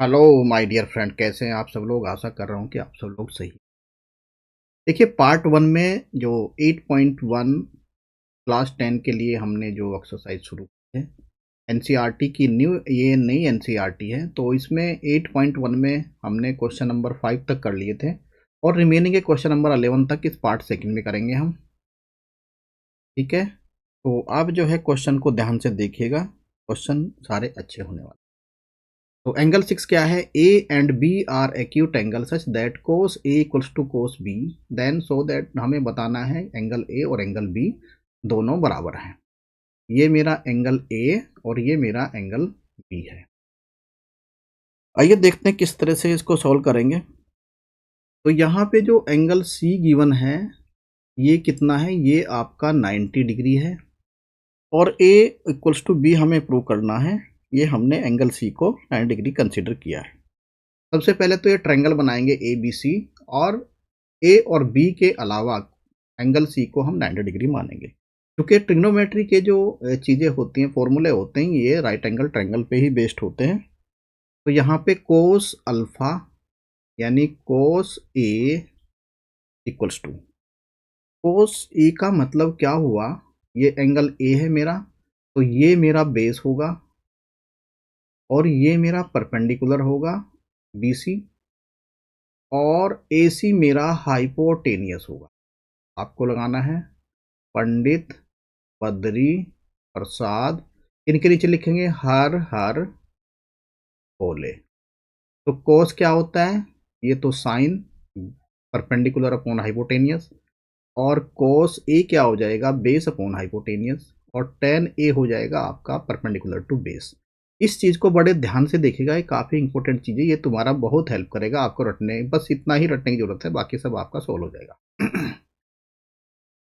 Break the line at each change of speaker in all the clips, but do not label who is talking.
Hello my dear friend, कैसे हैं आप सब लोग। आशा कर रहा हूं कि आप सब लोग सही। देखिए, पार्ट वन में जो 8.1 क्लास 10 के लिए हमने जो एक्सरसाइज शुरू की है, एनसीईआरटी की ये नई एनसीईआरटी है। तो इसमें 8.1 में हमने क्वेश्चन नंबर 5 तक कर लिए थे और रिमेनिंग के क्वेश्चन नंबर 11 तक इस पार्ट सेकंड में करेंगे हम। ठीक है, तो आप जो है क्वेश्चन को ध्यान से देखिएगा, क्वेश्चन सारे अच्छे होने वाले। तो एंगल 6 क्या है? A and B are acute angle such that cos A equals to cos B, then so that हमें बताना है एंगल ए और एंगल बी दोनों बराबर हैं। ये मेरा एंगल ए और ये मेरा एंगल बी है। आइए देखते हैं किस तरह से इसको सॉल्व करेंगे। तो यहाँ पे जो एंगल सी गिवन है, ये कितना है? ये आपका 90 डिग्री है और ए इक्वल्स टू बी हमें प्रूव करना है। ये हमने एंगल सी को 90 डिग्री कंसिडर किया है। सबसे पहले तो ये ट्रायंगल बनाएंगे ए बी सी, और ए और बी के अलावा एंगल सी को हम 90 डिग्री मानेंगे, क्योंकि ट्रिग्नोमेट्री के जो चीज़ें होती हैं, फॉर्मूले होते हैं, ये राइट एंगल ट्रायंगल पे ही बेस्ड होते हैं। तो यहाँ पे कोस अल्फा यानी कोस ए इक्वल्स टू कोस ए का मतलब क्या हुआ? ये एंगल ए है मेरा, तो ये मेरा बेस होगा और ये मेरा परपेंडिकुलर होगा बी सी, और ए सी मेरा हाइपोटेनियस होगा। आपको लगाना है पंडित बद्री प्रसाद, इनके नीचे लिखेंगे हर हर बोले। तो कोस क्या होता है? ये तो साइन परपेंडिकुलर अपॉन हाइपोटेनियस, और कोस ए क्या हो जाएगा? बेस अपॉन हाइपोटेनियस, और टेन ए हो जाएगा आपका परपेंडिकुलर टू बेस। इस चीज़ को बड़े ध्यान से देखिएगा, ये काफ़ी इंपॉर्टेंट चीज़ है, ये तुम्हारा बहुत हेल्प करेगा आपको रटने। बस इतना ही रटने की जरूरत है, बाकी सब आपका सोल्व हो जाएगा।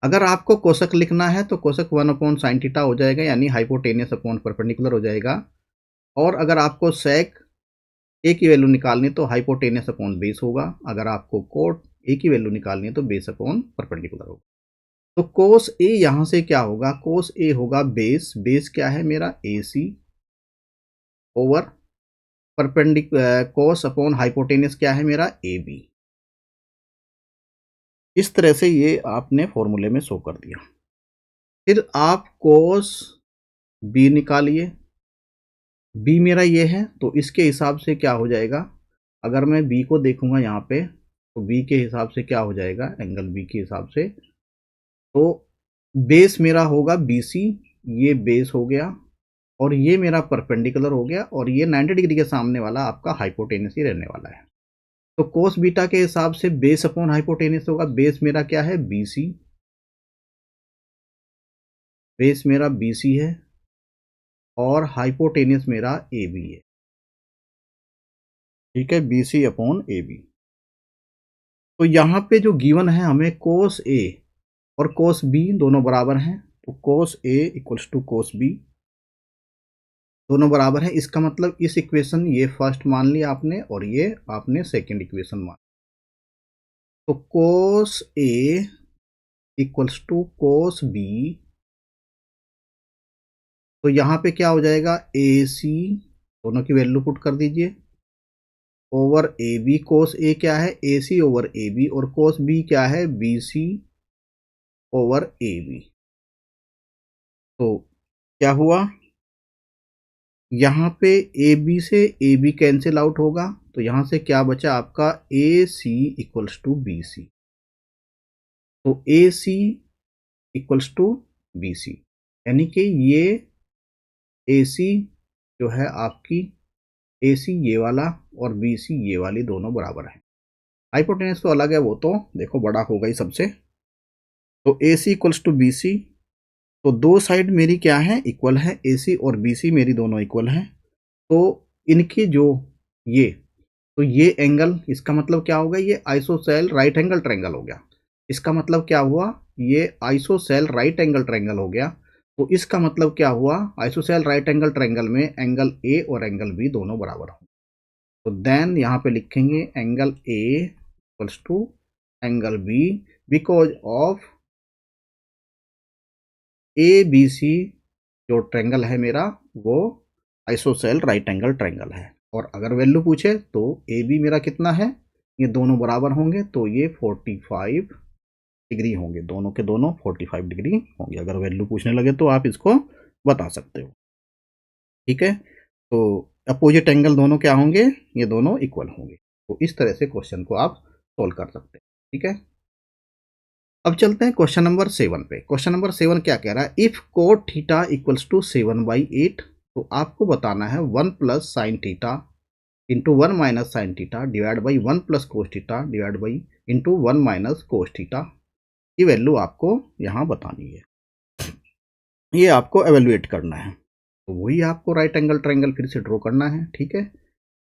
अगर आपको कोसक लिखना है तो कोसक 1/sin थीटा हो जाएगा, यानी हाइपोटेनियस अपॉन परपेंडिकुलर हो जाएगा। और अगर आपको सेक ए की वैल्यू निकालनी है तो हाइपोटेनियस अपॉन बेस होगा। अगर आपको कोट ए की वैल्यू निकालनी है तो बेस अपॉन परपेंडिकुलर होगा। तो कोस ए यहाँ से क्या होगा? कोस ए होगा बेस, बेस क्या है मेरा? A C, over cos upon hypotenuse क्या है मेरा? A B. इस तरह से ये आपने फॉर्मूले में शो कर दिया। फिर आप कोस बी निकालिए। बी मेरा ये है, तो इसके हिसाब से क्या हो जाएगा? अगर मैं बी को देखूंगा यहाँ पे, तो बी के हिसाब से क्या हो जाएगा? एंगल बी के हिसाब से तो बेस मेरा होगा बी सी, ये बेस हो गया, और ये मेरा परपेंडिकुलर हो गया, और ये 90 डिग्री के सामने वाला आपका हाइपोटेनस ही रहने वाला है। तो कोस बीटा के हिसाब से बेस अपॉन हाइपोटेनस होगा। बेस मेरा क्या है? बी सी, बेस मेरा बी सी है और हाइपोटेनस मेरा ए बी है। ठीक है, B C upon A B. तो यहाँ पे जो गिवन है हमें कोस ए और कोस बी दोनों बराबर हैं, तो cos A equals to cos B दोनों बराबर है। इसका मतलब इस इक्वेशन, ये फर्स्ट मान लिया आपने और ये आपने सेकंड इक्वेशन मान। तो cos A equals to cos B, तो यहाँ पे क्या हो जाएगा? ए सी, दोनों की वैल्यू पुट कर दीजिए, ओवर ए बी। कोस ए क्या है? ए सी ओवर ए बी, और कोस बी क्या है? B C over A B. तो क्या हुआ? यहाँ पे ए बी से ए बी कैंसिल आउट होगा, तो यहाँ से क्या बचा आपका? ए सी इक्वल्स टू बी सी। तो A C equals to B C, यानी कि ये ए सी जो है आपकी, ए सी ये वाला और बी सी ये वाली दोनों बराबर है। हाइपोटेनस तो अलग है, वो तो देखो बड़ा होगा ही सबसे। तो A C equals to B C, तो दो साइड मेरी क्या है? इक्वल है। ए सी और बी सी मेरी दोनों इक्वल हैं। तो इनकी जो ये तो ये एंगल, इसका मतलब क्या होगा? ये आइसोसेल राइट एंगल ट्रायंगल हो गया। इसका मतलब क्या हुआ? ये आइसोसेल राइट एंगल ट्रायंगल हो गया। तो इसका मतलब क्या हुआ? आइसोसेल राइट एंगल ट्रायंगल में एंगल ए और एंगल बी दोनों बराबर हो। तो देन यहाँ पे लिखेंगे angle A equals to angle B, because of A B C जो ट्रायंगल है मेरा, वो आइसोसेल राइट एंगल ट्रायंगल है। और अगर वैल्यू पूछे तो ए बी मेरा कितना है, ये दोनों बराबर होंगे तो ये 45 डिग्री होंगे, दोनों के दोनों 45 डिग्री होंगे। अगर वैल्यू पूछने लगे तो आप इसको बता सकते हो। ठीक है, तो अपोजिट एंगल दोनों क्या होंगे, ये दोनों इक्वल होंगे। तो इस तरह से क्वेश्चन को आप सोल्व कर सकते हैं। ठीक है, अब चलते हैं क्वेश्चन नंबर 7 पे। क्वेश्चन नंबर 7 क्या कह रहा है, if cot theta equals to 7/8, तो आपको बताना है 1 plus sine theta into 1 minus sine theta divide by 1 plus cos theta divide by into 1 minus cos theta की वैल्यू आपको यहाँ बतानी है, ये आपको एवेल्युएट करना है। तो वही आपको राइट एंगल ट्रायंगल फिर से ड्रॉ करना है। ठीक है,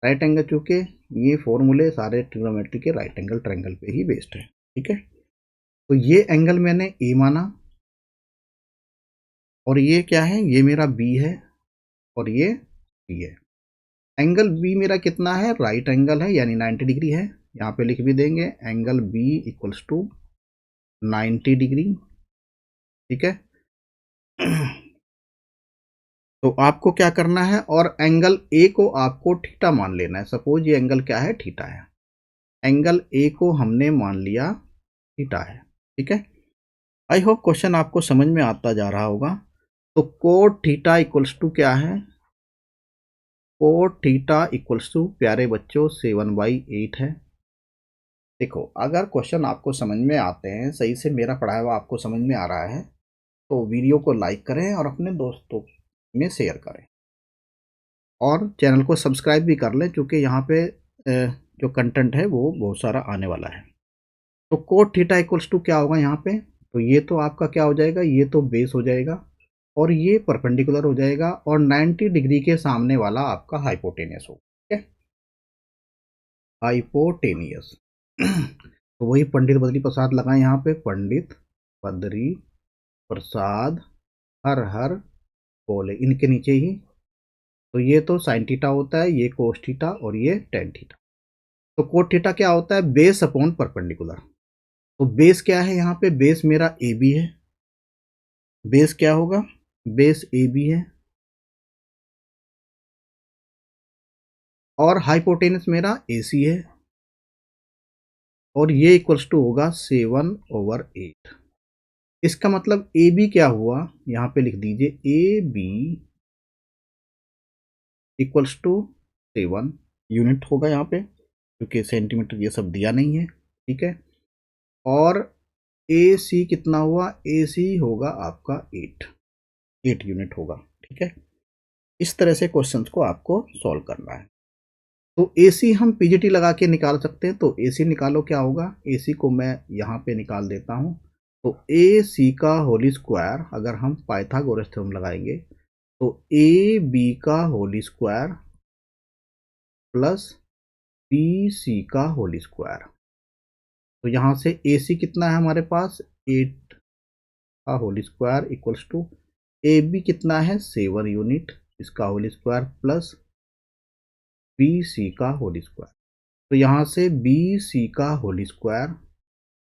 राइट एंगल, चूंकि ये फॉर्मूले सारे ट्रिग्नोमेट्री के राइट एंगल ट्रायंगल पे ही बेस्ड है। ठीक है, तो ये एंगल मैंने ए माना, और ये क्या है, ये मेरा बी है, और ये सी है। एंगल बी मेरा कितना है, राइट एंगल है, यानी 90 डिग्री है। यहाँ पे लिख भी देंगे angle B equals to 90 degree. ठीक है, तो आपको क्या करना है, और एंगल ए को आपको थीटा मान लेना है। सपोज ये एंगल क्या है, थीटा है। एंगल ए को हमने मान लिया थीटा है। ठीक है, आई होप क्वेश्चन आपको समझ में आता जा रहा होगा। तो कोट थीटा इक्वल्स टू क्या है, कोट थीटा इक्वल्स टू प्यारे बच्चों 7/8 है। देखो, अगर क्वेश्चन आपको समझ में आते हैं, सही से मेरा पढ़ाया हुआ आपको समझ में आ रहा है, तो वीडियो को लाइक करें और अपने दोस्तों में शेयर करें, और चैनल को सब्सक्राइब भी कर लें, क्योंकि यहाँ पे जो कंटेंट है वो बहुत सारा आने वाला है। तो कोट थीटा इक्वल्स टू क्या होगा यहाँ पे, तो ये तो आपका क्या हो जाएगा, ये तो बेस हो जाएगा, और ये परपेंडिकुलर हो जाएगा, और 90 डिग्री के सामने वाला आपका हाइपोटेनियस होगा। ठीक है, हाइपोटेनियस। तो वही पंडित बद्री प्रसाद लगाए यहाँ पे, पंडित बद्री प्रसाद हर हर बोले, इनके नीचे ही। तो ये तो साइन थीटा होता है, ये कोस थीटा, और ये टेन थीटा। तो कोट थीटा क्या होता है, बेस अपॉन परपेंडिकुलर। तो बेस क्या है, यहाँ पे बेस मेरा ए बी है। बेस क्या होगा, बेस ए बी है, और हाइपोटेनस मेरा ए सी है, और ये इक्वल्स टू होगा 7/8। इसका मतलब ए बी क्या हुआ, यहाँ पे लिख दीजिए A B equals to 7 unit होगा यहाँ पे, क्योंकि सेंटीमीटर ये सब दिया नहीं है। ठीक है, और ए सी कितना हुआ, ए सी होगा आपका 8 यूनिट होगा। ठीक है, इस तरह से क्वेश्चंस को आपको सॉल्व करना है। तो ए सी हम पीजीटी लगा के निकाल सकते हैं। तो ए सी निकालो, क्या होगा, ए सी को मैं यहाँ पे निकाल देता हूँ। तो ए सी का होली स्क्वायर, अगर हम पाइथागोरस थ्योरम लगाएंगे, तो ए बी का whole square plus B C का होली स्क्वायर। तो यहाँ से ए सी कितना है हमारे पास, 8 का whole square equals to A B कितना है, 7 यूनिट, इसका whole square plus B C का होली स्क्वायर। तो यहाँ से बी सी का होली स्क्वायर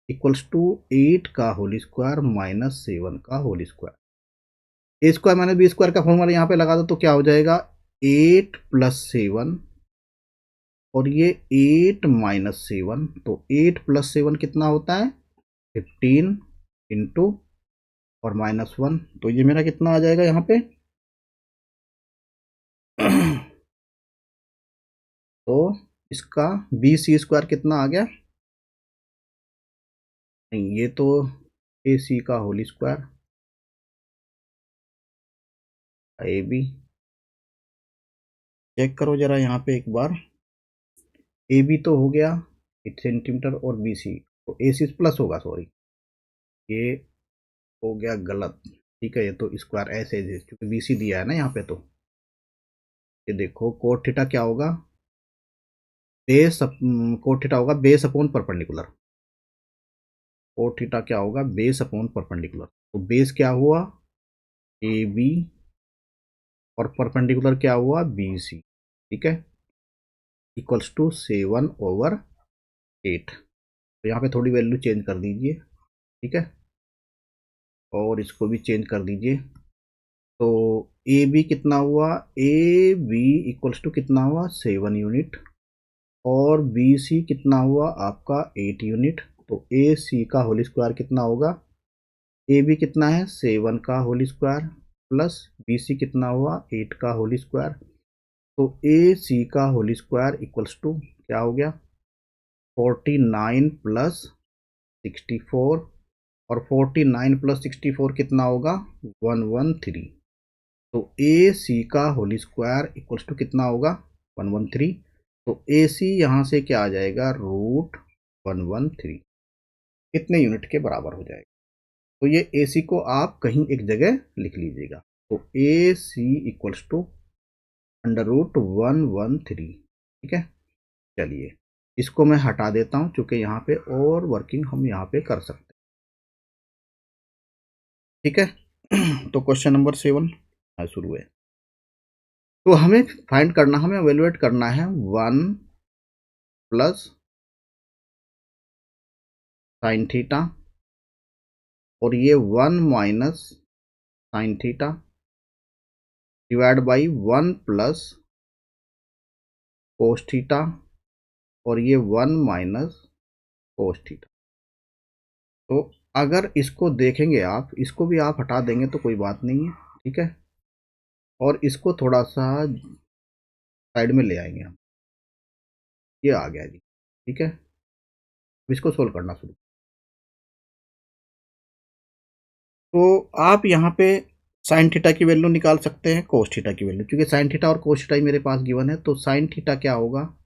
इक्वल्स टू 8 का होली स्क्वायर माइनस 7 का होली स्क्वायर। ए स्क्वायर माइनस बी स्क्वायर का फॉर्मूला यहाँ पे लगा दो, तो क्या हो जाएगा, 8 प्लस 7, और ये 8 माइनस 7। तो 8 प्लस 7 कितना होता है, 15 इंटू और -1। तो ये मेरा कितना आ जाएगा यहाँ पे तो इसका बी सी स्क्वायर कितना आ गया, नहीं ये तो ए सी का whole square, A B check करो जरा यहाँ पे एक बार। ए बी तो हो गया 8 सेंटीमीटर, और बी सी तो ए सी प्लस होगा, सॉरी ये हो गया गलत। ठीक है, ये तो स्क्वायर ऐसे क्योंकि बी सी दिया है ना यहाँ पे। तो ये देखो कोट थीटा क्या होगा, बेस कोट थीटा होगा base upon perpendicular. Cot theta क्या होगा, बेस अपॉन परपेंडिकुलर। तो बेस क्या हुआ, ए बी, और परपेंडिकुलर क्या हुआ, बी सी। ठीक है, इक्वल्स टू 7/8। तो यहाँ पे थोड़ी वैल्यू चेंज कर दीजिए। ठीक है, और इसको भी चेंज कर दीजिए। तो ए बी कितना हुआ, ए बी इक्वल्स टू कितना हुआ 7 यूनिट, और बी सी कितना हुआ आपका 8 यूनिट। तो ए सी का होल स्क्वायर कितना होगा, ए बी कितना है 7 का whole square plus B C कितना हुआ 8 का होल स्क्वायर। तो ए सी का होल स्क्वायर इक्वल्स टू क्या हो गया 49 प्लस 64, और 49 प्लस 64 कितना होगा 113। तो ए सी का होल स्क्वायर इक्वल्स टू कितना होगा 113। तो ए सी यहाँ से क्या आ जाएगा √113, कितने यूनिट के बराबर हो जाएगा। तो ये ए सी को आप कहीं एक जगह लिख लीजिएगा। तो ए सी इक्वल्स टू √113, ठीक है। चलिए इसको मैं हटा देता हूँ क्योंकि यहाँ पे और वर्किंग हम यहाँ पे कर सकते हैं, ठीक है। तो क्वेश्चन नंबर 7 शुरू है। तो हमें फाइंड करना, हमें एवेलुएट करना है 1 प्लस साइन थीटा, और ये 1 minus sine theta divide by 1 plus cos theta, और ये 1 माइनस कोस थीटा। तो अगर इसको देखेंगे आप, इसको भी आप हटा देंगे तो कोई बात नहीं है, ठीक है। और इसको थोड़ा सा साइड में ले आएंगे हम, ये आ गया जी, ठीक है। अब इसको सोल्व करना शुरू। तो आप यहाँ पे साइन थीटा की वैल्यू निकाल सकते हैं, कोस थीटा की वैल्यू, क्योंकि साइन थीटा और कोस थीटा ही मेरे पास गिवन है। तो साइन थीटा क्या होगा,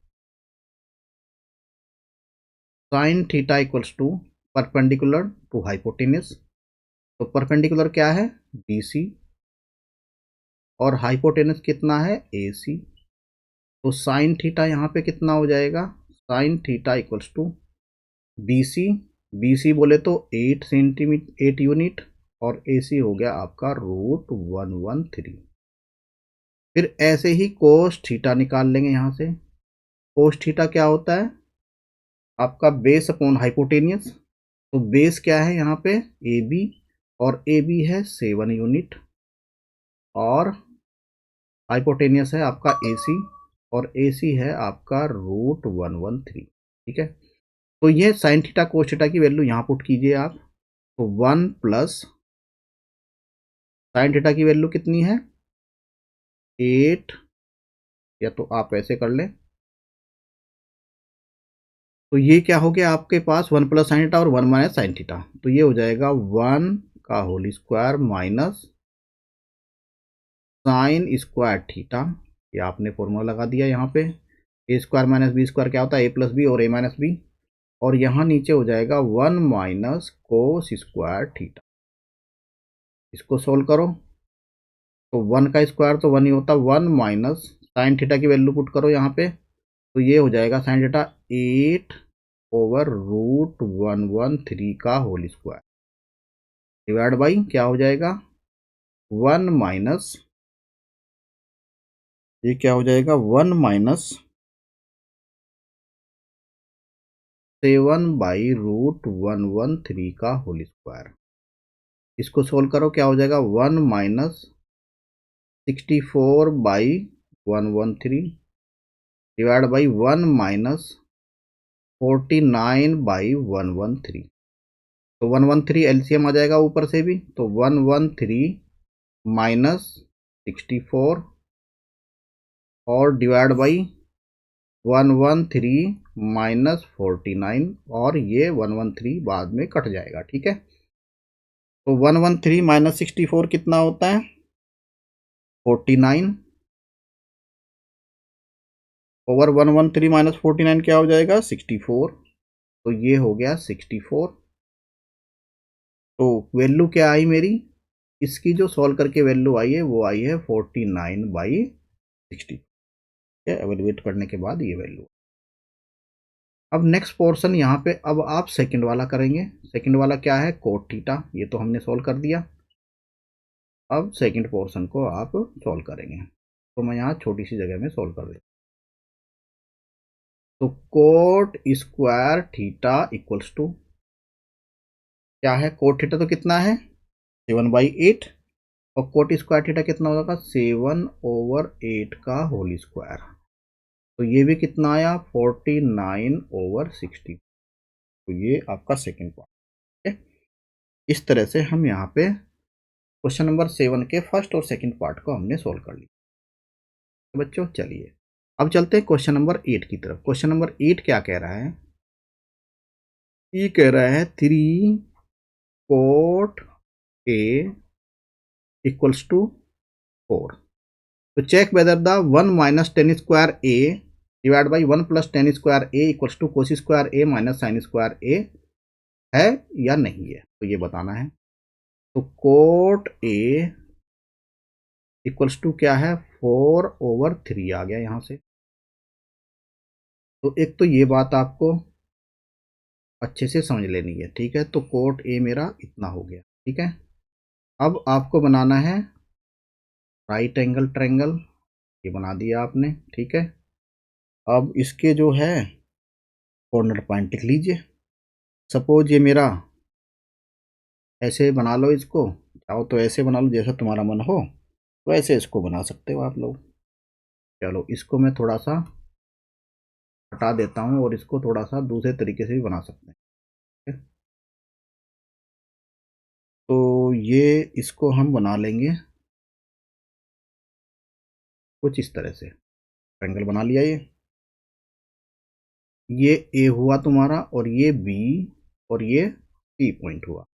sine theta equals to perpendicular to hypotenuse. तो परपेंडिकुलर क्या है बी सी, और हाइपोटेनस कितना है ए सी। तो साइन थीटा यहाँ पे कितना हो जाएगा, sine theta equals to B C, B C बोले तो 8 सेंटीमीटर 8 यूनिट, और ए सी हो गया आपका √113। फिर ऐसे ही कोस थीटा निकाल लेंगे यहाँ से। कोस थीटा क्या होता है आपका बेस अपॉन हाइपोटेनियस। तो बेस क्या है यहाँ पे ए बी, और ए बी है 7 यूनिट, और हाइपोटेनियस है आपका ए सी, और ए सी है आपका √113, ठीक है। तो ये साइन थीटा कोस थीटा की वैल्यू यहाँ पुट कीजिए आप। तो 1 प्लस साइन थीटा की वैल्यू कितनी है 8, या तो आप ऐसे कर लें। तो ये क्या हो गया आपके पास 1 प्लस साइन थीटा और 1 माइनस साइन थीटा। तो ये हो जाएगा 1 का whole square minus sine square theta. ये आपने फॉर्मूला लगा दिया यहाँ पे, A square minus B square क्या होता है ए प्लस बी और ए माइनस बी। और यहाँ नीचे हो जाएगा 1 माइनस कोस स्क्वायर थीटा। इसको सोल्व करो तो 1 का स्क्वायर तो 1 ही होता, 1 माइनस साइन थीटा की वैल्यू पुट करो यहाँ पे। तो ये हो जाएगा साइन थीटा 8/√113 का होल स्क्वायर डिवाइड बाई क्या हो जाएगा 1 माइनस, ये क्या हो जाएगा 1 माइनस 7/√113 का होल स्क्वायर। इसको सोल्व करो क्या हो जाएगा 1 माइनस 64/113 डिवाइड बाई 1 माइनस 49/113। तो 113 एलसीएम आ जाएगा ऊपर से भी, तो 113 माइनस 64 और डिवाइड बाई 113 माइनस 49, और ये 113 बाद में कट जाएगा, ठीक है। तो 113 माइनस 64 कितना होता है 49, ओवर 113 माइनस 49 क्या हो जाएगा 64। तो ये हो गया 64। तो वैल्यू क्या आई मेरी, इसकी जो सॉल्व करके वैल्यू आई है वो आई है 49/60, एवेलुएट करने के बाद ये वैल्यू। अब नेक्स्ट पोर्शन यहाँ पे अब आप सेकंड वाला करेंगे। सेकंड वाला क्या है कोट थीटा, ये तो हमने सॉल्व कर दिया। अब सेकंड पोर्शन को आप सॉल्व करेंगे, तो मैं यहाँ छोटी सी जगह में सॉल्व कर देता। तो cot square theta equals to क्या है, कोट थीटा तो कितना है 7/8, और कोट स्क्वायर थीटा कितना होगा 7/8 का होल स्क्वायर। तो ये भी कितना आया 49/60। तो ये आपका सेकेंड पार्ट है। इस तरह से हम यहाँ पे क्वेश्चन नंबर 7 के फर्स्ट और सेकंड पार्ट को हमने सोल्व कर लिया। तो बच्चों चलिए अब चलते हैं क्वेश्चन नंबर 8 की तरफ। क्वेश्चन नंबर 8 क्या कह रहा है, ये कह रहा है 3 cot A इक्वल्स टू 4। तो check whether the 1 minus tan square A divide by 1 plus tan square A equals to cos square A minus sine square A है या नहीं है, तो ये बताना है। तो कोट A इक्वल्स टू क्या है 4/3 आ गया यहां से। तो एक तो ये बात आपको अच्छे से समझ लेनी है, ठीक है। तो कोट ए मेरा इतना हो गया, ठीक है। अब आपको बनाना है राइट एंगल ट्रायंगल, ये बना दिया आपने, ठीक है। अब इसके जो है कॉर्नर पॉइंट लिख लीजिए। सपोज ये मेरा ऐसे बना लो, इसको चाहो तो ऐसे बना लो, जैसा तुम्हारा मन हो वैसे इसको बना सकते हो आप लोग। चलो इसको मैं थोड़ा सा हटा देता हूँ और इसको थोड़ा सा दूसरे तरीके से भी बना सकते हैं, ठीक है? तो ये इसको हम बना लेंगे कुछ इस तरह से। ट्रायंगल बना लिया ये ए हुआ तुम्हारा और ये बी और ये सी पॉइंट हुआ।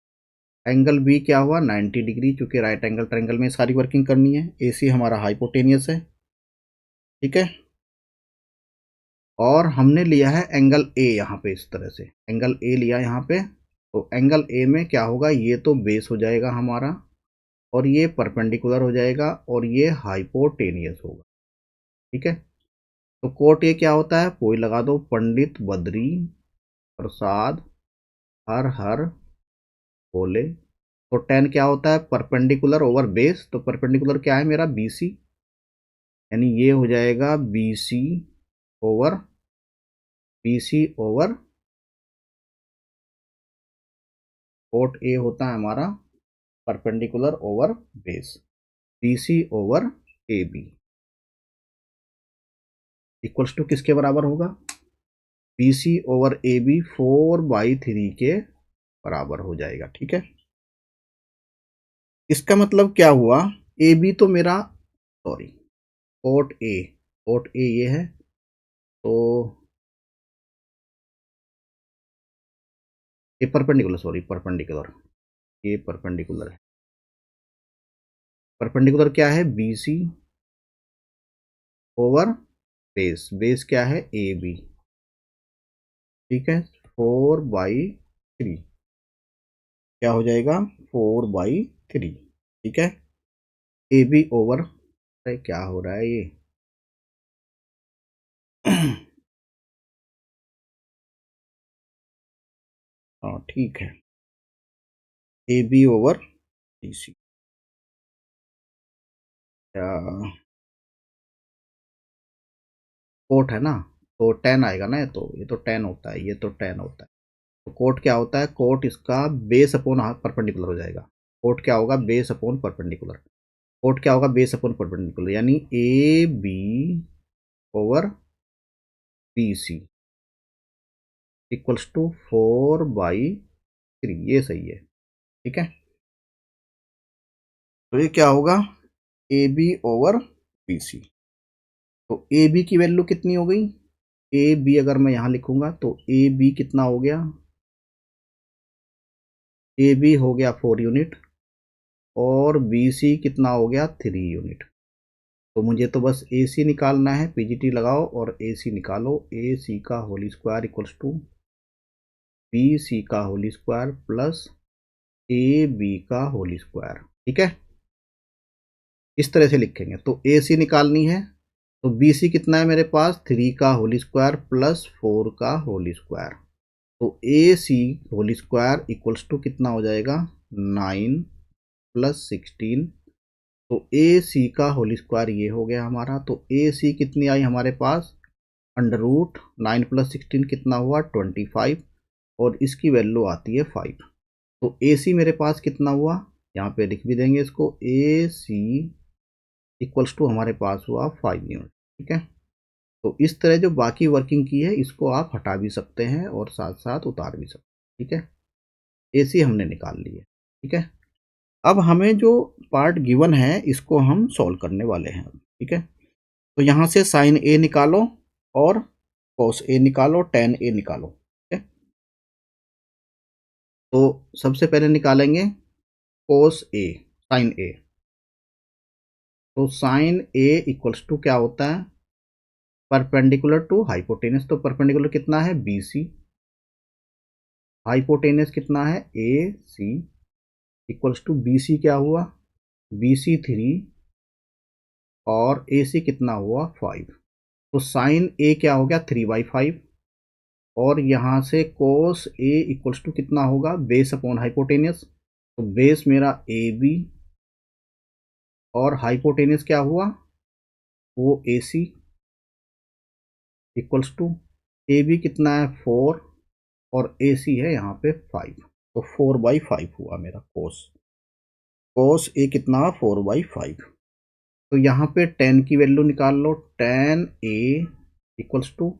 एंगल बी क्या हुआ 90 डिग्री, चूंकि राइट एंगल ट्रायंगल में सारी वर्किंग करनी है। ए सी हमारा हाइपोटेनियस है, ठीक है। और हमने लिया है एंगल ए यहाँ पे, इस तरह से एंगल ए लिया यहाँ पे। तो एंगल ए में क्या होगा, ये तो बेस हो जाएगा हमारा और ये परपेंडिकुलर हो जाएगा और ये हाइपोटेनियस होगा, ठीक है। तो कोट ए क्या होता है, कोई लगा दो, पंडित बद्री प्रसाद हर हर बोले। तो टेन क्या होता है परपेंडिकुलर ओवर बेस, तो परपेंडिकुलर क्या है मेरा बी सी, यानी ये हो जाएगा B C over cot A होता है हमारा perpendicular over base, B C over A B equals to किसके बराबर होगा, B C over A B 4/3 के बराबर हो जाएगा, ठीक है। इसका मतलब क्या हुआ, ए बी तो मेरा सॉरी कोट ए ये है, तो ये परपेंडिकुलर, सॉरी परपेंडिकुलर, ये परपेंडिकुलर है। परपेंडिकुलर क्या है B C over base, base क्या है ए बी, ठीक है। 4/3 क्या हो जाएगा 4/3, ठीक है। ए बी ओवर, क्या हो रहा है ये हाँ ठीक है, A B over D C, cot है ना, तो 10 आएगा ना, ये तो 10 होता है, ये तो 10 होता है। तो कोट क्या होता है, कोट इसका बेस अपॉन परपेंडिकुलर हो जाएगा। कोट क्या होगा बेस अपॉन परपेंडिकुलर, कोट क्या होगा बेस अपॉन परपेंडिकुलर, यानी A B over B C equals to 4/3, ये सही है, ठीक है। तो ये क्या होगा A B over B C. तो ए बी की वैल्यू कितनी हो गई, ए बी अगर मैं यहां लिखूंगा तो ए बी कितना हो गया, ए बी हो गया 4 यूनिट और बी सी कितना हो गया 3 यूनिट। तो मुझे तो बस ए सी निकालना है, पीजीटी लगाओ और ए सी निकालो। ए सी का whole square equals to B C का whole square plus A B का होल स्क्वायर, ठीक है। इस तरह से लिखेंगे। तो ए सी निकालनी है, तो बी सी कितना है मेरे पास 3 का होल स्क्वायर प्लस 4 का होल स्क्वायर। तो A C whole square equals to कितना हो जाएगा 9 प्लस 16। तो ए सी का होल स्क्वायर ये हो गया हमारा। तो ए सी कितनी आई हमारे पास, अंडर रूट 9 प्लस 16 कितना हुआ 25 और इसकी वैल्यू आती है 5। तो ए सी मेरे पास कितना हुआ यहाँ पे लिख भी देंगे इसको, ए सी इक्वल्स टू हमारे पास हुआ 5 न्यूटन। ठीक है, तो इस तरह जो बाकी वर्किंग की है इसको आप हटा भी सकते हैं और साथ साथ उतार भी सकते हैं। ठीक है, ए सी हमने निकाल ली है। ठीक है, अब हमें जो पार्ट गिवन है इसको हम सॉल्व करने वाले हैं। ठीक है, तो यहाँ से साइन ए निकालो और कॉस ए निकालो, टेन ए निकालो। ठीक है, तो सबसे पहले निकालेंगे कोस ए, साइन ए। तो साइन ए इक्वल्स टू क्या होता है, परपेंडिकुलर टू हाइपोटेनस। तो परपेंडिकुलर कितना है, बी सी, हाइपोटेनस कितना है, ए सी, इक्वल्स टू बी सी क्या हुआ, बी सी 3 और ए सी कितना हुआ 5। तो साइन ए क्या हो गया 3/5 और यहाँ से कोस ए इक्वल्स टू कितना होगा, बेस अपॉन हाइपोटेनियस। तो बेस मेरा ए बी और हाइपोटेनियस क्या हुआ, वो ए सी, इक्वल्स टू ए बी कितना है 4 और ए सी है यहाँ पे 5। तो 4/5 हुआ मेरा कोस, कोस ए कितना 4/5। तो यहाँ पे 10 की वैल्यू निकाल लो, tan A equals to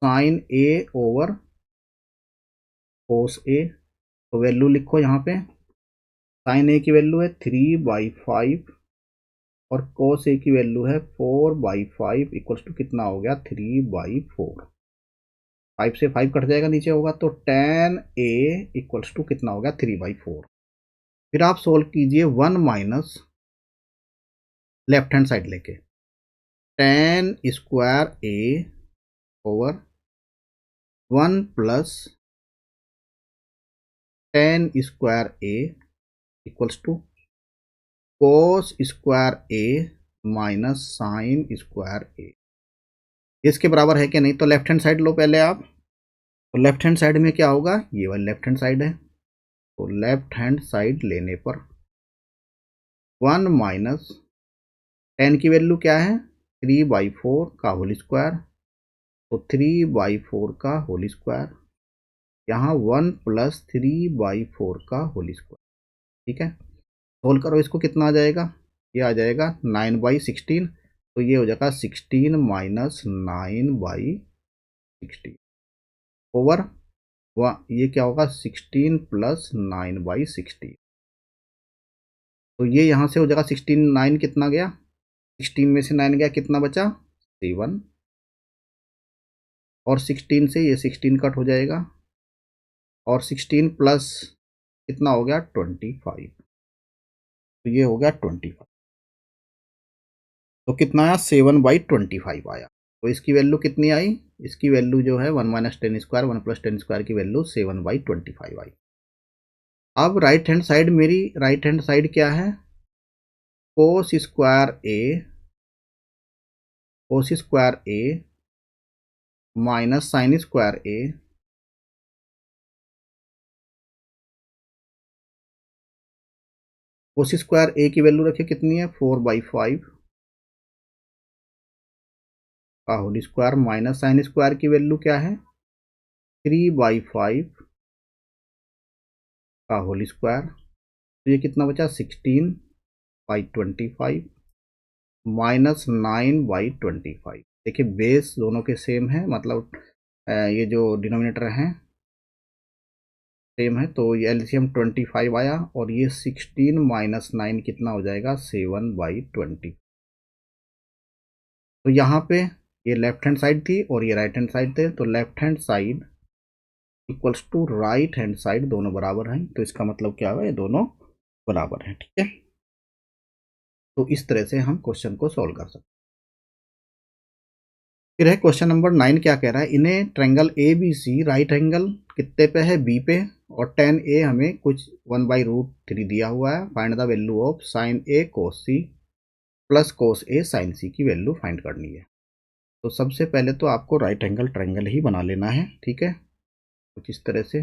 sine A over cos A. तो वैल्यू लिखो यहाँ पे, साइन ए की वैल्यू है 3/5 और कोस ए की वैल्यू है 4/5 इक्वल्स टू कितना हो गया 3/4। 5 से 5 कट जाएगा नीचे होगा, तो टेन ए इक्वल्स टू कितना हो गया 3/4। फिर आप सोल्व कीजिए 1 माइनस लेफ्ट हैंड साइड लेके, tan square A over 1 plus tan square A equals to cos square A minus sine square A. इसके बराबर है कि नहीं, तो लेफ्ट हैंड साइड लो पहले आप। तो लेफ्ट हैंड साइड में क्या होगा, ये वाली लेफ्ट हैंड साइड है, तो लेफ्ट हैंड साइड लेने पर 1 माइनस टेन की वैल्यू क्या है 3/4 का होल स्क्वायर, तो 3/4 का होल स्क्वायर, यहाँ 1 प्लस 3/4 का होल स्क्वायर। ठीक है, सोल्व करो इसको, कितना आ जाएगा, ये आ जाएगा 9/16। तो ये हो जाएगा 16 माइनस 9/16 ओवर ये क्या होगा 16 प्लस 9/16। तो ये यहाँ से हो जाएगा 16, 9 कितना गया, 16 में से 9 गया कितना बचा 7 और 16 से ये 16 कट हो जाएगा और 16 प्लस कितना हो गया 25। तो ये हो गया 25। तो कितना आया 7/25 आया। तो इसकी वैल्यू कितनी आई, इसकी वैल्यू जो है 1 minus tan square 1 plus tan square की वैल्यू 7/25 आई। अब राइट हैंड साइड, मेरी राइट हैंड साइड क्या है, cos square A minus sine square A cos square A की वैल्यू रखिए कितनी है 4/5 का whole square minus sine square की वैल्यू क्या है 3/5 का होल स्क्वायर। तो ये कितना बचा 16/25 माइनस 9/25। देखिए बेस दोनों के सेम है, मतलब ये जो डिनोमिनेटर हैं सेम है, तो ये एलसीएम 25 आया और ये 16 माइनस 9 कितना हो जाएगा 7/20। तो यहाँ पे ये लेफ्ट हैंड साइड थी और ये राइट हैंड साइड थे, तो left hand side equals to right hand side दोनों बराबर हैं। तो इसका मतलब क्या हुआ, ये दोनों बराबर हैं। ठीक है, तो इस तरह से हम क्वेश्चन को सॉल्व कर सकते हैं। फिर है क्वेश्चन नंबर 9, क्या कह रहा है, इन्हें triangle A B C right angle कितने पे है बी पे और टेन ए हमें कुछ 1/√3 दिया हुआ है, find the value of sine A cos C plus cos A sine C की वैल्यू फाइंड करनी है। तो सबसे पहले तो आपको राइट एंगल ट्रायंगल ही बना लेना है। ठीक है, कुछ इस तरह से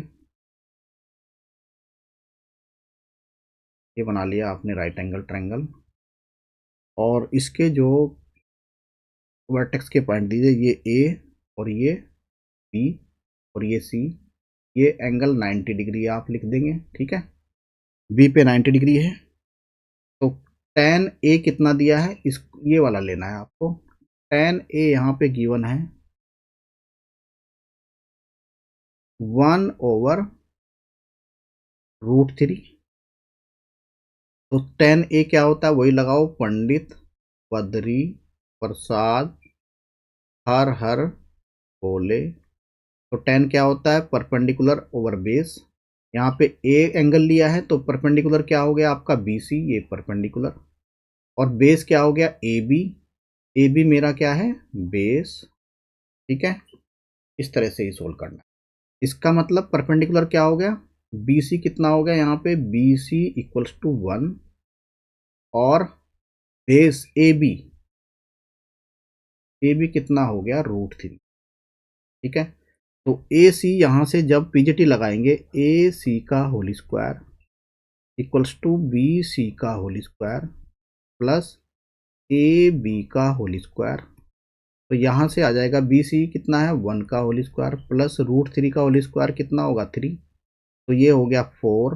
ये बना लिया आपने राइट एंगल ट्रायंगल और इसके जो वर्टेक्स के पॉइंट दीजिए, ये ए और ये बी और ये सी, ये एंगल 90 डिग्री आप लिख देंगे। ठीक है, बी पे 90 डिग्री है, तो tan ए कितना दिया है, इस ये वाला लेना है आपको। tan ए यहाँ पे गिवन है 1/√3। तो tan ए क्या होता है, वही लगाओ, पंडित बद्री प्रसाद हर हर बोले। तो tan क्या होता है, परपेंडिकुलर ओवर बेस। यहाँ पे ए एंगल लिया है तो परपेंडिकुलर क्या हो गया आपका BC, ये परपेंडिकुलर, और बेस क्या हो गया AB। AB मेरा क्या है, बेस। ठीक है, इस तरह से ही सोल्व करना है। इसका मतलब परपेंडिकुलर क्या हो गया, BC कितना हो गया यहाँ पे, BC इक्वल्स टू 1, और बेस AB कितना हो गया, √3। ठीक है, तो AC यहाँ से जब PGT लगाएंगे, AC का whole square equals to BC का होल स्क्वायर प्लस AB का होल स्क्वायर। तो यहाँ से आ जाएगा BC कितना है, 1 का होल स्क्वायर प्लस √3 का होल स्क्वायर कितना होगा, 3। तो ये हो गया 4।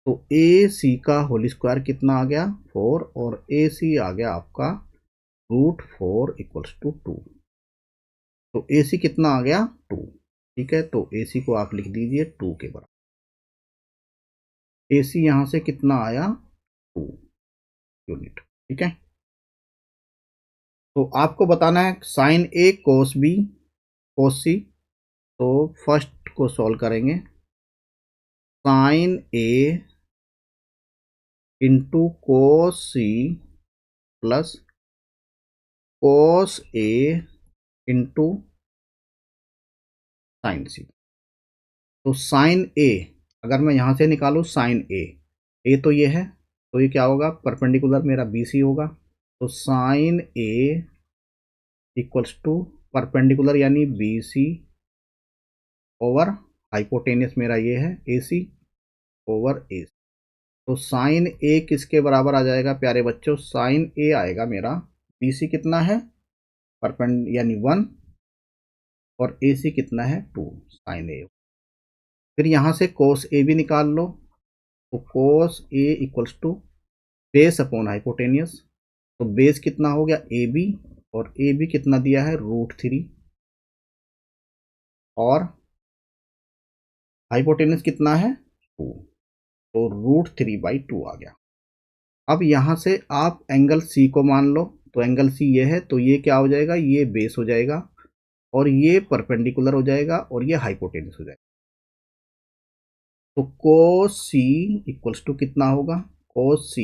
तो AC का होल स्क्वायर कितना आ गया, 4, और AC आ गया आपका √4 इक्वल्स टू 2। तो AC कितना आ गया, 2। ठीक है, तो AC को आप लिख दीजिए 2 के बराबर। AC यहाँ से कितना आया, 2 यूनिट। ठीक है, तो आपको बताना है sine A cos B cos C। तो फर्स्ट को सॉल्व करेंगे, sine A into cos C plus cos A into sine C। तो साइन A अगर मैं यहाँ से निकालूँ साइन A तो ये है, तो ये क्या होगा, परपेंडिकुलर मेरा BC होगा। तो sine A equals to perpendicular यानी BC ओवर हाइपोटेनियस मेरा ये है AC ओवर AC। तो साइन A किसके बराबर आ जाएगा प्यारे बच्चों, साइन A आएगा मेरा, BC कितना है, परपेंड यानी 1, और AC कितना है, 2 साइन A। फिर यहाँ से कोस A भी निकाल लो, तो cos A equals to base upon hypotenuse. तो बेस कितना हो गया AB, और AB कितना दिया है, √3, और हाइपोटेनियस कितना है, 2। तो √3/2 आ गया। अब यहाँ से आप एंगल C को मान लो, तो एंगल C ये है, तो ये क्या हो जाएगा, ये बेस हो जाएगा, और ये परपेंडिकुलर हो जाएगा, और ये हाइपोटेनियस हो जाएगा। तो कोस C इक्वल्स टू कितना होगा, कोस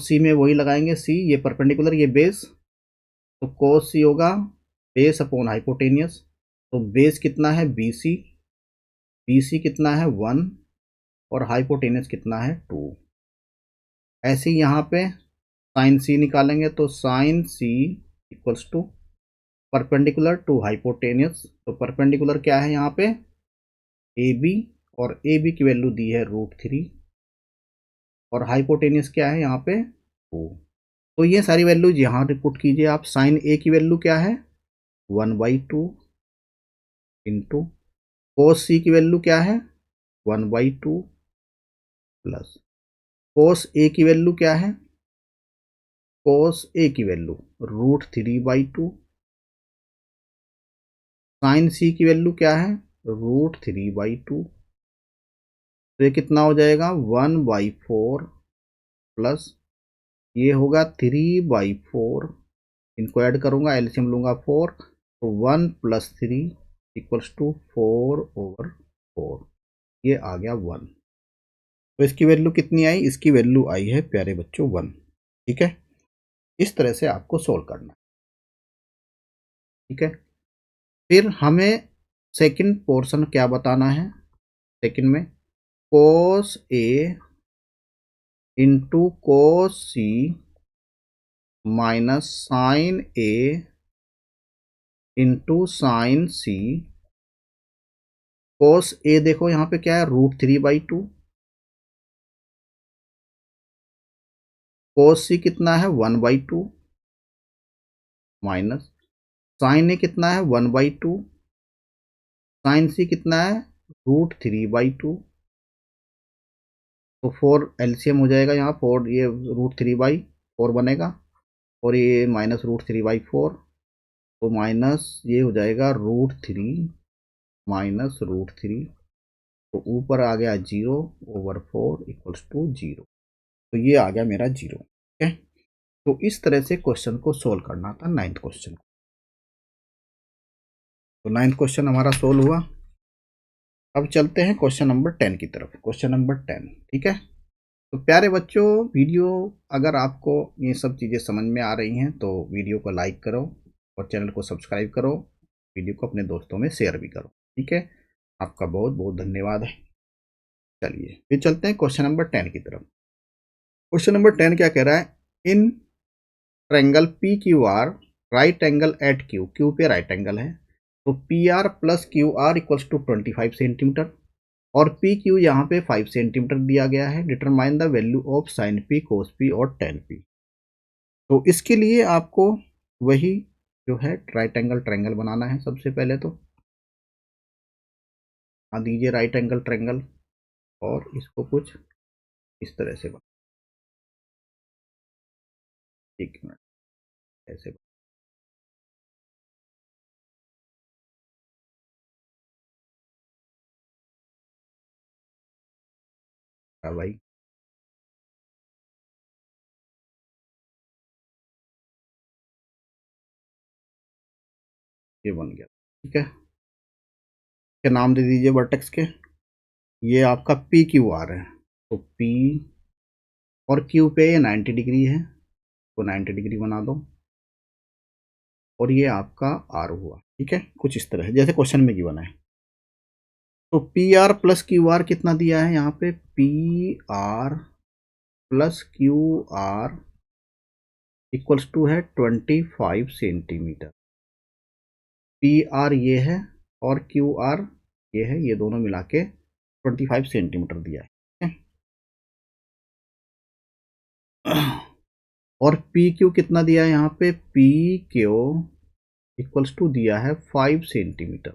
C में वही लगाएंगे, C ये परपेंडिकुलर ये बेस, तो कोस C होगा बेस अपॉन हाइपोटेनियस। तो बेस कितना है BC कितना है 1, और हाइपोटेनियस कितना है 2। ऐसे ही यहाँ पे साइन C निकालेंगे, तो sine C equals to perpendicular to hypotenuse. तो परपेंडिकुलर क्या है यहाँ पे, AB, और AB की वैल्यू दी है √3, और हाइपोटेनियस क्या है यहाँ पे 2। तो ये सारी वैल्यूज यहाँ रिपुट कीजिए आप। साइन A की वैल्यू क्या है, 1/2 इंटू कोस C की वैल्यू क्या है, 1/2 प्लस कोस A की वैल्यू क्या है, कोस A की वैल्यू √3/2, साइन C की वैल्यू क्या है, √3/2। तो ये कितना हो जाएगा, 1/4 प्लस ये होगा 3/4। इनको ऐड करूंगा, एलसीएम लूंगा 4, तो 1 + 3 इक्वल्स टू 4/4। ये आ गया 1। तो इसकी वैल्यू कितनी आई, इसकी वैल्यू आई है प्यारे बच्चों 1। ठीक है, इस तरह से आपको सोल्व करना है। ठीक है, फिर हमें सेकंड पोर्शन क्या बताना है, सेकंड में cos A into cos C minus sine A into sine C। Cos A देखो यहाँ पे क्या है, √3/2, कोस C कितना है 1/2, माइनस साइन A कितना है 1/2, साइन C कितना है √3/2, तो 4 एलसीएम हो जाएगा यहाँ, 4 ये √3/4 बनेगा, और ये -√3/4, तो माइनस ये हो जाएगा √3 -√3, तो ऊपर आ गया 0/4 = 0। तो ये आ गया मेरा 0। ठीक है, तो इस तरह से क्वेश्चन को सोल्व करना था, 9th क्वेश्चन। तो 9th क्वेश्चन हमारा सोल्व हुआ। अब चलते हैं क्वेश्चन नंबर 10 की तरफ। क्वेश्चन नंबर 10, ठीक है। तो प्यारे बच्चों, वीडियो अगर आपको ये सब चीज़ें समझ में आ रही हैं तो वीडियो को लाइक करो और चैनल को सब्सक्राइब करो, वीडियो को अपने दोस्तों में शेयर भी करो। ठीक है, आपका बहुत बहुत धन्यवाद है। चलिए फिर चलते हैं क्वेश्चन नंबर 10 की तरफ। क्वेश्चन नंबर 10 क्या कह रहा है? In triangle P Q R right angle at Q, Q पे राइट एंगल है, तो P R plus Q R equals to 25 centimetre, और पी क्यू यहाँ पे 5 सेंटीमीटर दिया गया है। Determine the value of sine P, cos P और टेन पी। तो इसके लिए आपको वही जो है राइट एंगल ट्रायंगल बनाना है। सबसे पहले तो बना दीजिए राइट एंगल ट्रायंगल, और इसको कुछ इस तरह से बना, एक मिनट, ऐसे बना भाई, ये बन गया। ठीक है, के नाम दे दीजिए वर्टेक्स के। ये आपका पी क्यू आर है, तो पी और क्यू पे ये 90 डिग्री है, तो 90 डिग्री बना दो, और ये आपका आर हुआ। ठीक है, कुछ इस तरह जैसे क्वेश्चन में गिवन है। तो P R plus Q R कितना दिया है यहाँ पे? P R plus Q R equals to है 25 सेंटीमीटर। पी आर ये है और क्यू आर ये है, ये दोनों मिला के 25 सेंटीमीटर दिया है। और पी क्यू कितना दिया है यहाँ पे? पी क्यू इक्वल्स टू दिया है 5 सेंटीमीटर,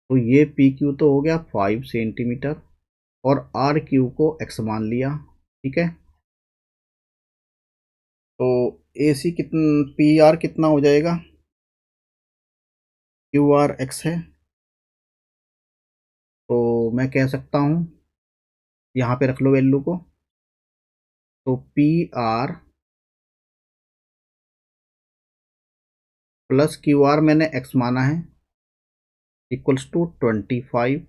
तो ये पी क्यू तो हो गया 5 सेंटीमीटर, और आर क्यू को एक्स मान लिया। ठीक है, तो ए सी कितना, पी आर कितना हो जाएगा? क्यू आर एक्स है, तो मैं कह सकता हूँ, यहाँ पे रख लो वैल्यू को, तो P R plus Q are मैंने एक्स माना है, इक्वल्स टू 25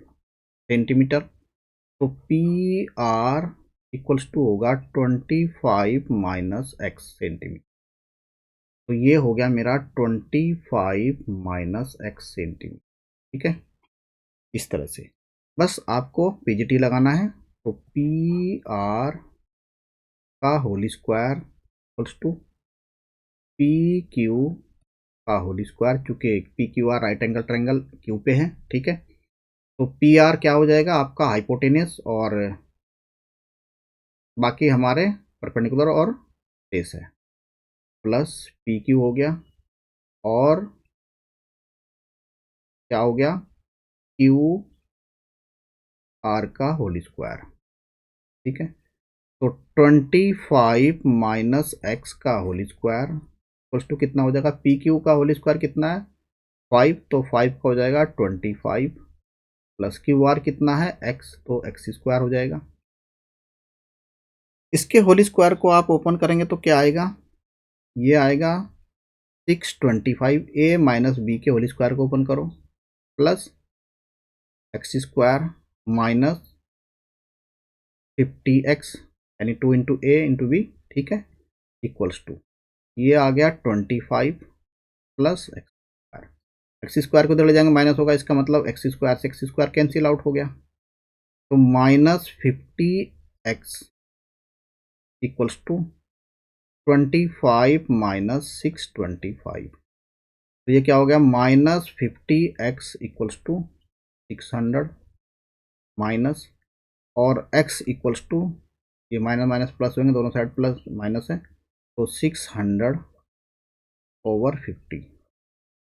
सेंटीमीटर, तो पी आर इक्वल्स टू होगा 25 माइनस एक्स सेंटीमीटर, तो ये हो गया मेरा 25 माइनस एक्स सेंटीमीटर। ठीक है, इस तरह से बस आपको पीजीटी लगाना है, तो पी आर का whole square equals to P Q का होल स्क्वायर, क्योंकि P Q R right angle triangle Q पे है। ठीक है, तो पी आर क्या हो जाएगा आपका? हाइपोटेनस, और बाकी हमारे परपेंडिकुलर और बेस है, प्लस पी क्यू हो गया, और क्या हो गया? क्यू आर का होल स्क्वायर। ठीक है, तो 25 माइनस एक्स का होल स्क्वायर इक्वल्स टू कितना हो जाएगा? पी क्यू का होल स्क्वायर कितना है? 5, तो 5 का हो जाएगा 25, प्लस क्यू आर कितना है? एक्स, तो एक्स स्क्वायर हो जाएगा। इसके होल स्क्वायर को आप ओपन करेंगे तो क्या आएगा? ये आएगा 625। ए माइनस बी के होल स्क्वायर को ओपन करो, plus x square minus 50x, यानी 2 इंटू ए इंटू बी। ठीक है, इक्वल्स टू ये आ गया 25 plus x square. X square को इधर ले जाएंगे, माइनस होगा, इसका मतलब एक्स स्क्वायर से एक्स स्क्वायर कैंसिल आउट हो गया, तो -50x इक्वल्स टू 25 माइनस 625, तो ये क्या हो गया? -50x इक्वल्स टू 600 माइनस, और x इक्वल्स टू, ये माइनस माइनस प्लस होंगे, दोनों साइड प्लस माइनस है, तो 600/50,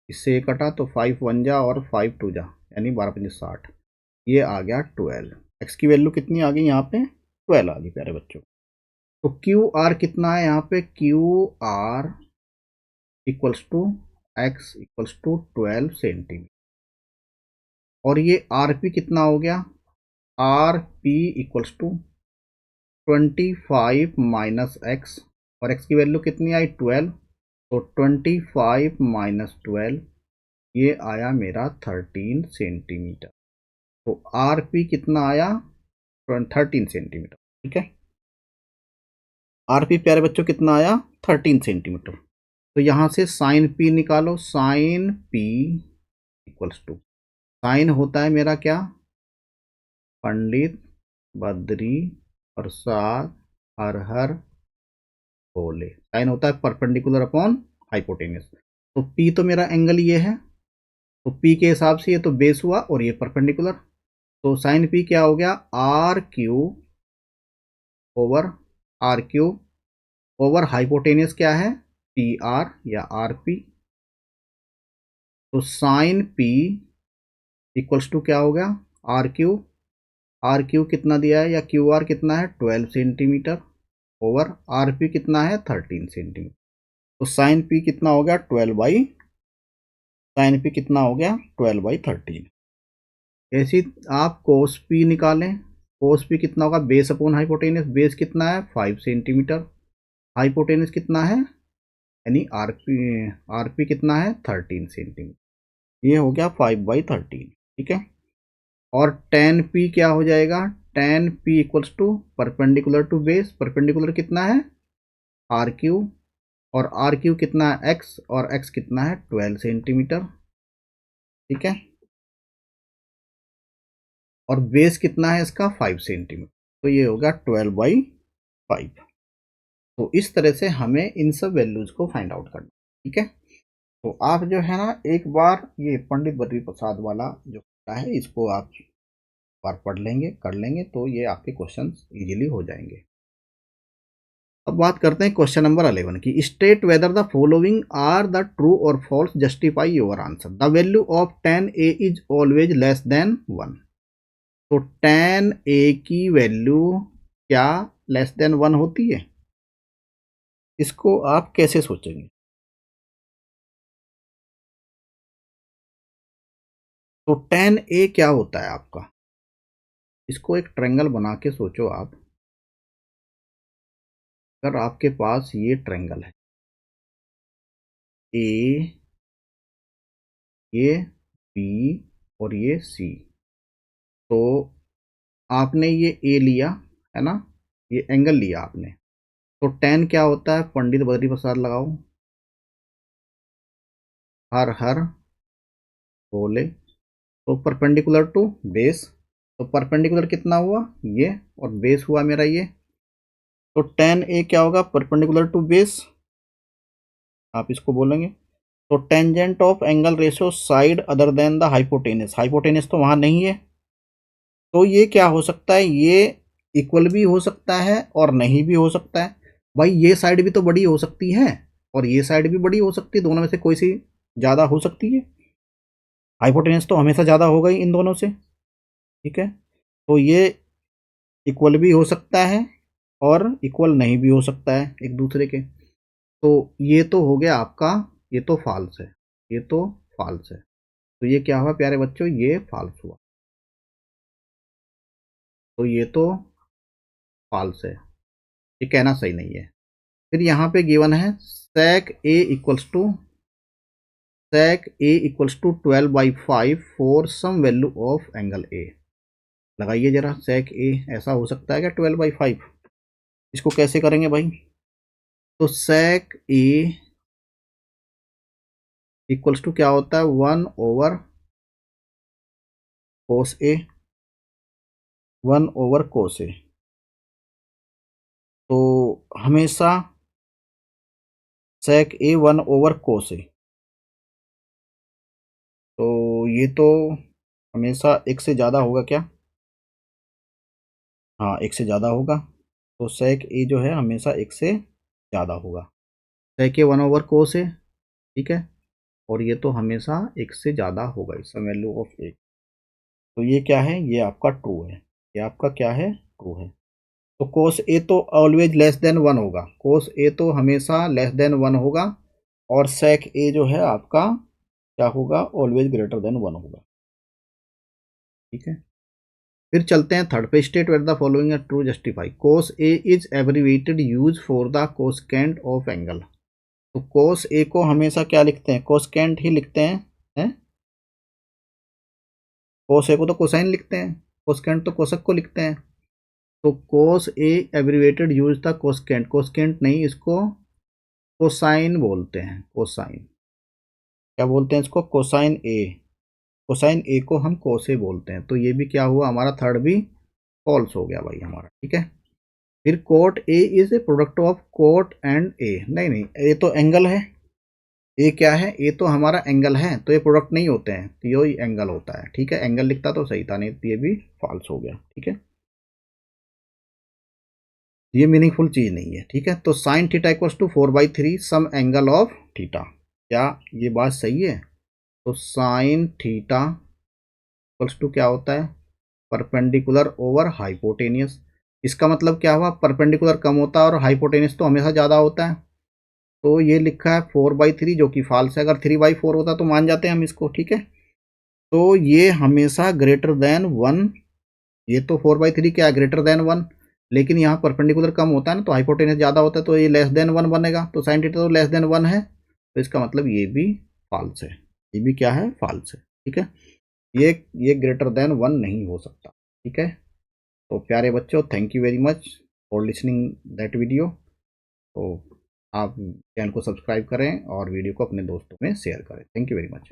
इससे ये कटा तो 5 1 जा और 5 2 जा, यानी 12 5 60, ये आ गया 12। एक्स की वैल्यू कितनी आ गई यहाँ पे 12 आ गई प्यारे बच्चों। तो क्यू आर कितना है यहाँ पे, Q R equals to X equals to 12 centimetre. और ये आर पी कितना हो गया, R P equals to 25 minus X, और एक्स की वैल्यू कितनी आई 12, तो 25 माइनस 12 ये आया मेरा 13 सेंटीमीटर। तो आर पी कितना आया 13 सेंटीमीटर। ठीक है, आर पी प्यारे बच्चों कितना आया 13 सेंटीमीटर। तो यहाँ से साइन पी निकालो, sine P equals to, sine होता है मेरा क्या, पंडित बद्री प्रसाद हर हर बोले, साइन होता है परपेंडिकुलर अपॉन हाइपोटेनियस। तो पी तो मेरा एंगल ये है, तो पी के हिसाब से ये तो बेस हुआ और ये परपेंडिकुलर, तो साइन पी क्या हो गया, R Q over R Q over hypotenuse क्या है पी आर या आर पी। तो साइन पी इक्वल्स टू क्या हो गया, आर क्यू कितना दिया है या क्यू आर कितना है 12 सेंटीमीटर ओवर आर पी कितना है 13 सेंटीमीटर। तो साइन पी कितना हो गया 12/13। ऐसी आप कोस पी निकालें, कोस पी कितना होगा बेस अपॉन हाइपोटेनियस, बेस कितना है 5 सेंटीमीटर, हाइपोटेनियस कितना है यानी आरपी कितना है 13 सेंटीमीटर, ये हो गया 5/13। ठीक है, और टेन पी क्या हो जाएगा, tan P equals to perpendicular to base, perpendicular कितना है आर क्यू, और आर क्यू कितना है एक्स, और एक्स कितना है 12 सेंटीमीटर। ठीक है, और बेस कितना है इसका 5 सेंटीमीटर, तो ये होगा 12/5। तो इस तरह से हमें इन सब वैल्यूज को फाइंड आउट करना। ठीक है, तो आप जो है ना एक बार ये पंडित बद्री प्रसाद वाला जो है इसको आप बार पढ़ लेंगे कर लेंगे तो ये आपके क्वेश्चंस इजीली हो जाएंगे। अब बात करते हैं क्वेश्चन नंबर 11 की, state whether the following are the true और false, justify your answer. The value of tan a is always less than 1। तो tan a की वैल्यू क्या लेस देन 1 होती है, इसको आप कैसे सोचेंगे। तो tan a क्या होता है आपका, इसको एक ट्रायंगल बना के सोचो आप। अगर आपके पास ये ट्रायंगल है ए, ये बी और ये सी, तो आपने ये ए लिया है ना, ये एंगल लिया आपने, तो tan क्या होता है, पंडित बद्री प्रसाद लगाओ, हर हर बोले, तो परपेंडिकुलर टू बेस, तो परपेंडिकुलर कितना हुआ ये, और बेस हुआ मेरा ये, तो tan ए क्या होगा परपेंडिकुलर टू बेस, आप इसको बोलेंगे। तो tangent of angle ratio side other than the hypotenuse, hypotenuse तो वहां नहीं है, तो ये क्या हो सकता है, ये इक्वल भी हो सकता है और नहीं भी हो सकता है। भाई ये साइड भी तो बड़ी हो सकती है और ये साइड भी बड़ी हो सकती है, दोनों में से कोई सी ज़्यादा हो सकती है, हाइपोटेनस तो हमेशा ज़्यादा होगा ही इन दोनों से। ठीक है, तो ये इक्वल भी हो सकता है और इक्वल नहीं भी हो सकता है एक दूसरे के, तो ये तो हो गया आपका, ये तो फॉल्स है, ये तो फॉल्स है, तो ये क्या हुआ प्यारे बच्चों, ये फॉल्स हुआ, तो ये तो फॉल्स है, ये कहना सही नहीं है। फिर यहाँ पे गिवन है sec a equals to 12/5 for some value of angle A. लगाइए जरा, sec a ऐसा हो सकता है क्या 12/5, इसको कैसे करेंगे भाई, तो sec a इक्वल्स टू क्या होता है 1/cos a, 1/cos a, तो हमेशा sec a 1/cos a, तो ये तो हमेशा एक से ज़्यादा होगा क्या, हाँ एक से ज़्यादा होगा, तो sec a जो है हमेशा एक से ज़्यादा होगा, sec a 1/cos a। ठीक है, और ये तो हमेशा एक से ज़्यादा होगा, इसका वैल्यू ऑफ एक, तो ये क्या है, ये आपका ट्रू है। ये आपका क्या है, ट्रू है। तो कोस ए तो ऑलवेज लेस देन 1 होगा, कोस ए तो हमेशा लेस देन 1 होगा, और सेक ए जो है आपका क्या होगा, ऑलवेज ग्रेटर देन 1 होगा। ठीक है, फिर चलते हैं थर्ड पे, state where the following are true, justify. Cos A is abbreviated use for the cosecant of angle. तो कोस ए को हमेशा क्या लिखते हैं, कोसकेंट ही लिखते हैं? कोस ए को तो कोसाइन लिखते हैं, कोसकेंट तो कोसक को लिखते हैं। तो कोस ए एब्रीवेटेड यूज था कोसकेंट, कोसकेंट नहीं, इसको कोसाइन बोलते हैं, कोसाइन। क्या बोलते हैं इसको, कोसाइन ए। कोसाइन ए को हम कोसे बोलते हैं। तो ये भी क्या हुआ, हमारा थर्ड भी फॉल्स हो गया भाई हमारा। ठीक है, फिर cot A is a product of cot and A, नहीं नहीं, ए तो एंगल है, ए क्या है, ए तो हमारा एंगल है, तो ये प्रोडक्ट नहीं होते हैं, तो ये एंगल होता है। ठीक है, एंगल लिखता तो सही था, नहीं तो ये भी फॉल्स हो गया। ठीक है, ये मीनिंगफुल चीज नहीं है। ठीक है, तो sine theta equals to 4/3 some angle of theta, क्या ये बात सही है? तो साइन थीटा इक्वल्स टू क्या होता है, परपेंडिकुलर ओवर हाइपोटेनियस। इसका मतलब क्या हुआ, परपेंडिकुलर कम होता है और हाइपोटेनियस तो हमेशा ज़्यादा होता है। तो ये लिखा है 4/3 जो कि फॉल्स है, अगर 3/4 होता तो मान जाते हैं हम इसको। ठीक है, तो ये हमेशा ग्रेटर देन 1, ये तो 4/3 क्या है, ग्रेटर देन 1, लेकिन यहाँ परपेंडिकुलर कम होता है ना, तो हाइपोटेनस ज़्यादा होता है, तो ये लेस देन 1 बनेगा। तो साइन थीटा तो लेस देन 1 है, तो इसका मतलब ये भी फॉल्स है, ये भी क्या है, फॉल्स है। ठीक है, ये ग्रेटर देन 1 नहीं हो सकता। ठीक है, तो प्यारे बच्चों, thank you very much for listening that video. तो आप चैनल को सब्सक्राइब करें और वीडियो को अपने दोस्तों में शेयर करें। Thank you very much.